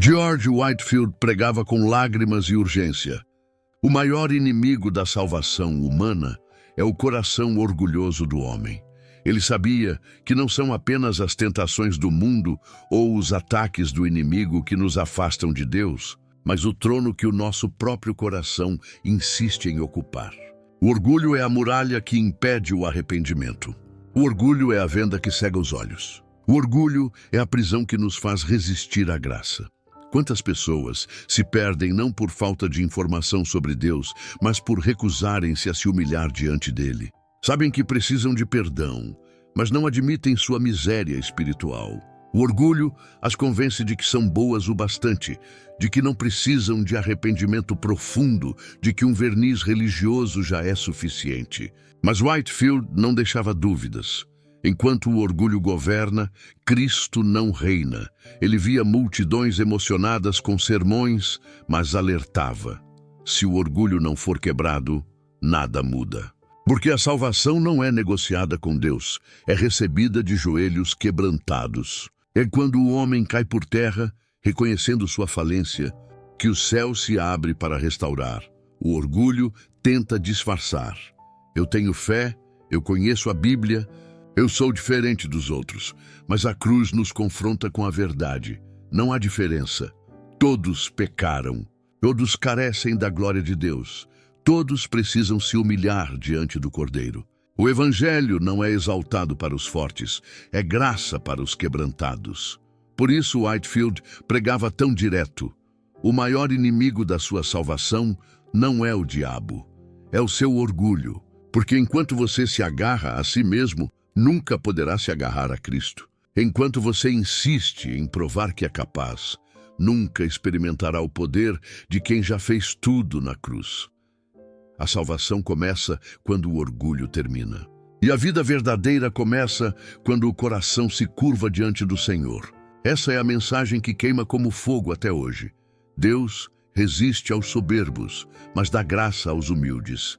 George Whitefield pregava com lágrimas e urgência. O maior inimigo da salvação humana é o coração orgulhoso do homem. Ele sabia que não são apenas as tentações do mundo ou os ataques do inimigo que nos afastam de Deus, mas o trono que o nosso próprio coração insiste em ocupar. O orgulho é a muralha que impede o arrependimento. O orgulho é a venda que cega os olhos. O orgulho é a prisão que nos faz resistir à graça. Quantas pessoas se perdem não por falta de informação sobre Deus, mas por recusarem-se a se humilhar diante dele? Sabem que precisam de perdão, mas não admitem sua miséria espiritual. O orgulho as convence de que são boas o bastante, de que não precisam de arrependimento profundo, de que um verniz religioso já é suficiente. Mas Whitefield não deixava dúvidas. Enquanto o orgulho governa, Cristo não reina. Ele via multidões emocionadas com sermões, mas alertava: se o orgulho não for quebrado, nada muda. Porque a salvação não é negociada com Deus, é recebida de joelhos quebrantados. É quando o homem cai por terra, reconhecendo sua falência, que o céu se abre para restaurar. O orgulho tenta disfarçar. Eu tenho fé, eu conheço a Bíblia, eu sou diferente dos outros, mas a cruz nos confronta com a verdade. Não há diferença. Todos pecaram. Todos carecem da glória de Deus. Todos precisam se humilhar diante do Cordeiro. O Evangelho não é exaltado para os fortes, é graça para os quebrantados. Por isso Whitefield pregava tão direto. O maior inimigo da sua salvação não é o diabo, é o seu orgulho. Porque enquanto você se agarra a si mesmo, nunca poderá se agarrar a Cristo. Enquanto você insiste em provar que é capaz, nunca experimentará o poder de quem já fez tudo na cruz. A salvação começa quando o orgulho termina. E a vida verdadeira começa quando o coração se curva diante do Senhor. Essa é a mensagem que queima como fogo até hoje. Deus resiste aos soberbos, mas dá graça aos humildes.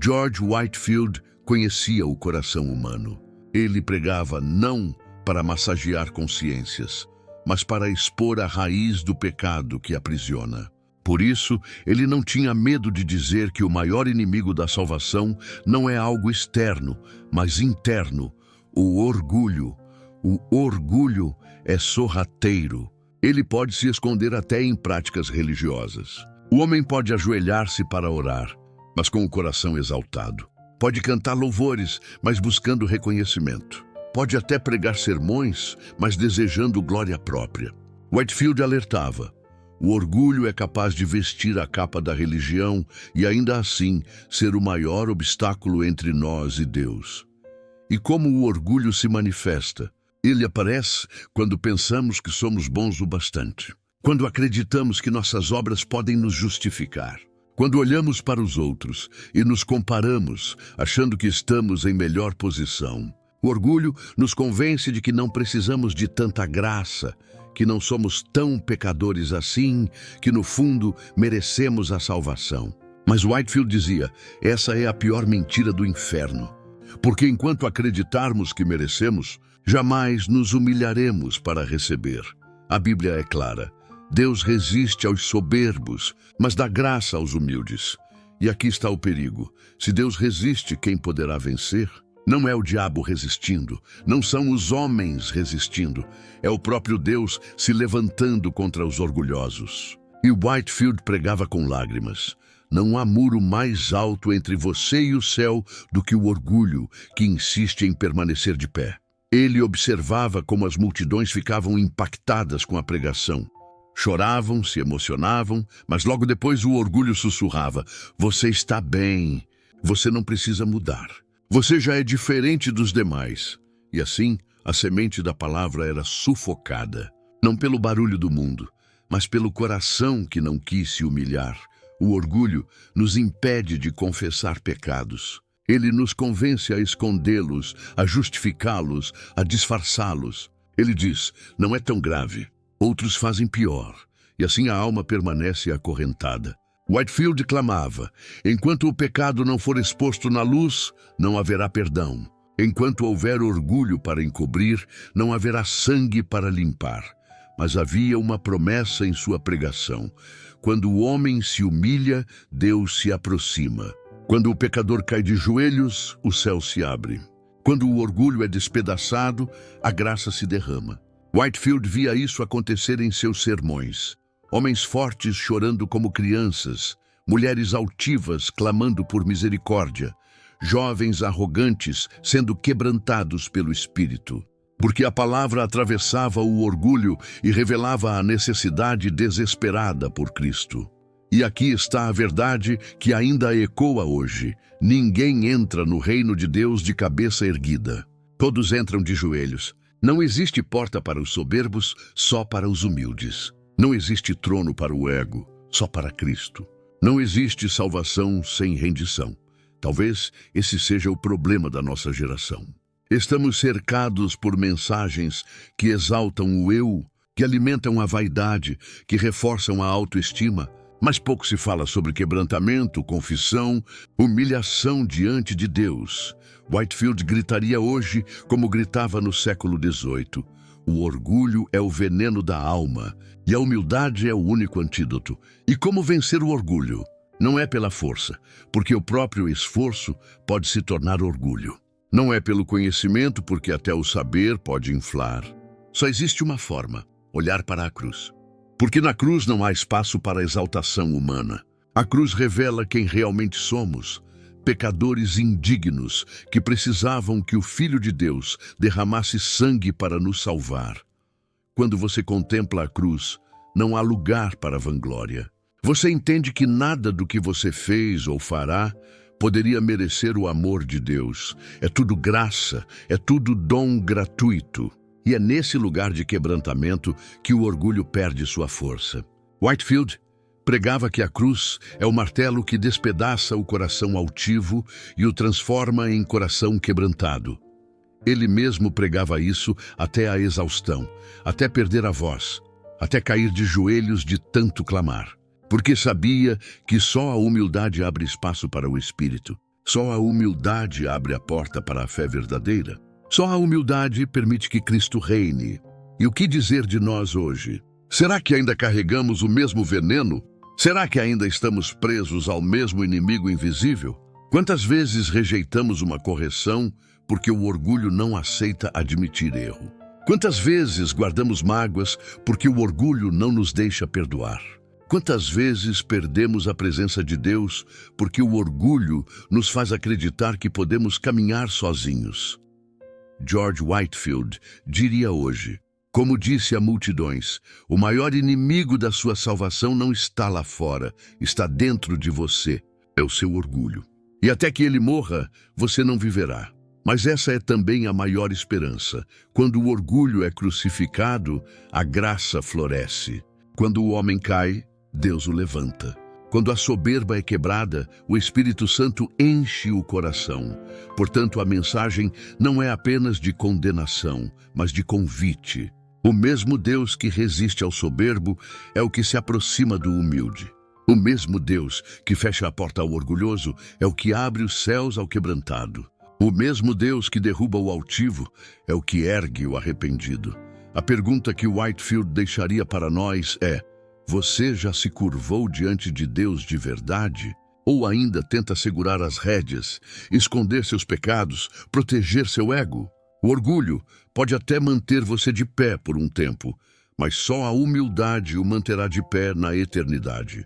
George Whitefield conhecia o coração humano. Ele pregava não para massagear consciências, mas para expor a raiz do pecado que aprisiona. Por isso, ele não tinha medo de dizer que o maior inimigo da salvação não é algo externo, mas interno: o orgulho. O orgulho é sorrateiro. Ele pode se esconder até em práticas religiosas. O homem pode ajoelhar-se para orar, mas com o coração exaltado. Pode cantar louvores, mas buscando reconhecimento. Pode até pregar sermões, mas desejando glória própria. Whitefield alertava: o orgulho é capaz de vestir a capa da religião e ainda assim ser o maior obstáculo entre nós e Deus. E como o orgulho se manifesta? Ele aparece quando pensamos que somos bons o bastante. Quando acreditamos que nossas obras podem nos justificar. Quando olhamos para os outros e nos comparamos, achando que estamos em melhor posição. O orgulho nos convence de que não precisamos de tanta graça, que não somos tão pecadores assim, que no fundo merecemos a salvação. Mas Whitefield dizia: essa é a pior mentira do inferno. Porque enquanto acreditarmos que merecemos, jamais nos humilharemos para receber. A Bíblia é clara: Deus resiste aos soberbos, mas dá graça aos humildes. E aqui está o perigo: se Deus resiste, quem poderá vencer? Não é o diabo resistindo, não são os homens resistindo, é o próprio Deus se levantando contra os orgulhosos. E Whitefield pregava com lágrimas: não há muro mais alto entre você e o céu do que o orgulho que insiste em permanecer de pé. Ele observava como as multidões ficavam impactadas com a pregação. Choravam, se emocionavam, mas logo depois o orgulho sussurrava: você está bem, você não precisa mudar. Você já é diferente dos demais. E assim, a semente da palavra era sufocada, não pelo barulho do mundo, mas pelo coração que não quis se humilhar. O orgulho nos impede de confessar pecados. Ele nos convence a escondê-los, a justificá-los, a disfarçá-los. Ele diz: não é tão grave. Outros fazem pior. E assim a alma permanece acorrentada. Whitefield clamava: enquanto o pecado não for exposto na luz, não haverá perdão. Enquanto houver orgulho para encobrir, não haverá sangue para limpar. mas havia uma promessa em sua pregação. Quando o homem se humilha, Deus se aproxima. Quando o pecador cai de joelhos, o céu se abre. Quando o orgulho é despedaçado, a graça se derrama. Whitefield via isso acontecer em seus sermões. Homens fortes chorando como crianças, mulheres altivas clamando por misericórdia, jovens arrogantes sendo quebrantados pelo Espírito. Porque a palavra atravessava o orgulho e revelava a necessidade desesperada por Cristo. E aqui está a verdade que ainda ecoa hoje. Ninguém entra no reino de Deus de cabeça erguida. Todos entram de joelhos. Não existe porta para os soberbos, só para os humildes. Não existe trono para o ego, só para Cristo. Não existe salvação sem rendição. Talvez esse seja o problema da nossa geração. Estamos cercados por mensagens que exaltam o eu, que alimentam a vaidade, que reforçam a autoestima, mas pouco se fala sobre quebrantamento, confissão, humilhação diante de Deus. Whitefield gritaria hoje como gritava no século XVIII. O orgulho é o veneno da alma e a humildade é o único antídoto. E como vencer o orgulho? Não é pela força, porque o próprio esforço pode se tornar orgulho. Não é pelo conhecimento, porque até o saber pode inflar. Só existe uma forma: olhar para a cruz. Porque na cruz não há espaço para a exaltação humana. A cruz revela quem realmente somos, pecadores indignos que precisavam que o Filho de Deus derramasse sangue para nos salvar. Quando você contempla a cruz, não há lugar para vanglória. Você entende que nada do que você fez ou fará poderia merecer o amor de Deus. É tudo graça, é tudo dom gratuito. E é nesse lugar de quebrantamento que o orgulho perde sua força. Whitefield pregava que a cruz é o martelo que despedaça o coração altivo e o transforma em coração quebrantado. Ele mesmo pregava isso até a exaustão, até perder a voz, até cair de joelhos de tanto clamar. Porque sabia que só a humildade abre espaço para o Espírito. Só a humildade abre a porta para a fé verdadeira. Só a humildade permite que Cristo reine. E o que dizer de nós hoje? Será que ainda carregamos o mesmo veneno? Será que ainda estamos presos ao mesmo inimigo invisível? Quantas vezes rejeitamos uma correção porque o orgulho não aceita admitir erro? Quantas vezes guardamos mágoas porque o orgulho não nos deixa perdoar? Quantas vezes perdemos a presença de Deus porque o orgulho nos faz acreditar que podemos caminhar sozinhos? George Whitefield diria hoje, como disse a multidões, o maior inimigo da sua salvação não está lá fora, está dentro de você, é o seu orgulho. E até que ele morra, você não viverá. Mas essa é também a maior esperança. Quando o orgulho é crucificado, a graça floresce. Quando o homem cai, Deus o levanta. Quando a soberba é quebrada, o Espírito Santo enche o coração. Portanto, a mensagem não é apenas de condenação, mas de convite. O mesmo Deus que resiste ao soberbo é o que se aproxima do humilde. O mesmo Deus que fecha a porta ao orgulhoso é o que abre os céus ao quebrantado. O mesmo Deus que derruba o altivo é o que ergue o arrependido. A pergunta que Whitefield deixaria para nós é: você já se curvou diante de Deus de verdade? Ou ainda tenta segurar as rédeas, esconder seus pecados, proteger seu ego? O orgulho pode até manter você de pé por um tempo, mas só a humildade o manterá de pé na eternidade.